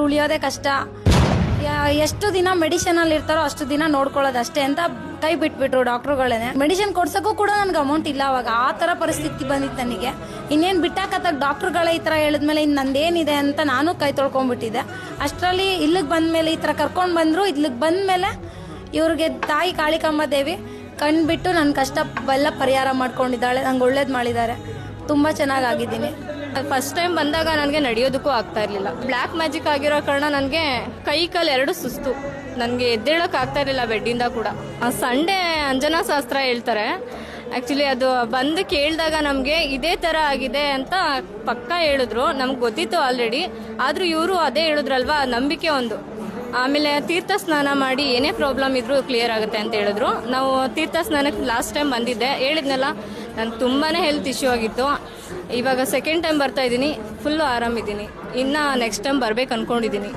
ಉಳಿಯೋದೇ ಕಷ್ಟ. ಎಷ್ಟು ದಿನ ಮೆಡಿಸಿನಲ್ಲಿ ಇರ್ತಾರೋ ಅಷ್ಟು ದಿನ ನೋಡ್ಕೊಳ್ಳೋದು ಅಷ್ಟೇ ಅಂತ ಕೈ ಬಿಟ್ಬಿಟ್ರು ಡಾಕ್ಟ್ರುಗಳೇನೆ. ಮೆಡಿಸಿನ್ ಕೊಡ್ಸೋಕ್ಕೂ ಕೂಡ ನನಗೆ ಅಮೌಂಟ್ ಇಲ್ಲ ಅವಾಗ. ಆ ಥರ ಪರಿಸ್ಥಿತಿ ಬಂದಿತ್ತು ನನಗೆ. ಇನ್ನೇನು ಬಿಟ್ಟಾಕತ್ತಾಗ ಡಾಕ್ಟ್ರುಗಳೇ ಈ ಥರ ಹೇಳಿದ್ಮೇಲೆ ಇನ್ನು ನಂದೇನಿದೆ ಅಂತ ನಾನು ಕೈ ತೊಳ್ಕೊಂಡ್ಬಿಟ್ಟಿದ್ದೆ. ಅಷ್ಟರಲ್ಲಿ ಇಲ್ಲಿಗೆ ಬಂದಮೇಲೆ ಈ ಥರ ಕರ್ಕೊಂಡು ಬಂದರು. ಇಲ್ಲಿಗೆ ಬಂದಮೇಲೆ ಇವ್ರಿಗೆ ತಾಯಿ ಕಾಳಿಕಾಂಬ ದೇವಿ ಕಂಡುಬಿಟ್ಟು ನನ್ನ ಕಷ್ಟ ಎಲ್ಲ ಪರಿಹಾರ ಮಾಡ್ಕೊಂಡಿದ್ದಾಳೆ. ನಂಗೆ ಒಳ್ಳೇದು ಮಾಡಿದ್ದಾರೆ. ತುಂಬ ಚೆನ್ನಾಗಾಗಿದ್ದೀನಿ. ಫಸ್ಟ್ ಟೈಮ್ ಬಂದಾಗ ನನಗೆ ನಡೆಯೋದಕ್ಕೂ ಆಗ್ತಾ ಇರಲಿಲ್ಲ. ಬ್ಲ್ಯಾಕ್ ಮ್ಯಾಜಿಕ್ ಆಗಿರೋ ಕಾರಣ ನನಗೆ ಕೈ ಕಾಲು ಎರಡು ಸುಸ್ತು. ನನಗೆ ಎದ್ದೇಳೋಕೆ ಆಗ್ತಾ ಇರಲಿಲ್ಲ ಬೆಡ್ಡಿಂದ ಕೂಡ. ಸಂಡೇ ಅಂಜನಾ ಶಾಸ್ತ್ರ ಹೇಳ್ತಾರೆ. ಆ್ಯಕ್ಚುಲಿ ಅದು ಬಂದು ಕೇಳಿದಾಗ ನಮಗೆ ಇದೇ ಥರ ಆಗಿದೆ ಅಂತ ಪಕ್ಕ ಹೇಳಿದ್ರು. ನಮ್ಗೆ ಗೊತ್ತಿತ್ತು ಆಲ್ರೆಡಿ. ಆದರೂ ಇವರು ಅದೇ ಹೇಳಿದ್ರಲ್ವಾ, ನಂಬಿಕೆ ಒಂದು. ಆಮೇಲೆ ತೀರ್ಥ ಸ್ನಾನ ಮಾಡಿ ಏನೇ ಪ್ರಾಬ್ಲಮ್ ಇದ್ರೂ ಕ್ಲಿಯರ್ ಆಗುತ್ತೆ ಅಂತ ಹೇಳಿದ್ರು. ನಾವು ತೀರ್ಥ ಸ್ನಾನಕ್ಕೆ ಲಾಸ್ಟ್ ಟೈಮ್ ಬಂದಿದ್ದೆ, ಹೇಳಿದ್ನಲ್ಲ ನಾನು ತುಂಬಾ ಹೆಲ್ತ್ ಇಶ್ಯೂ ಆಗಿತ್ತು. ಇವಾಗ ಸೆಕೆಂಡ್ ಟೈಮ್ ಬರ್ತಾ ಇದ್ದೀನಿ, ಫುಲ್ಲು ಆರಾಮಿದ್ದೀನಿ. ಇನ್ನು ನೆಕ್ಸ್ಟ್ ಟೈಮ್ ಬರ್ಬೇಕು ಅಂದ್ಕೊಂಡಿದ್ದೀನಿ.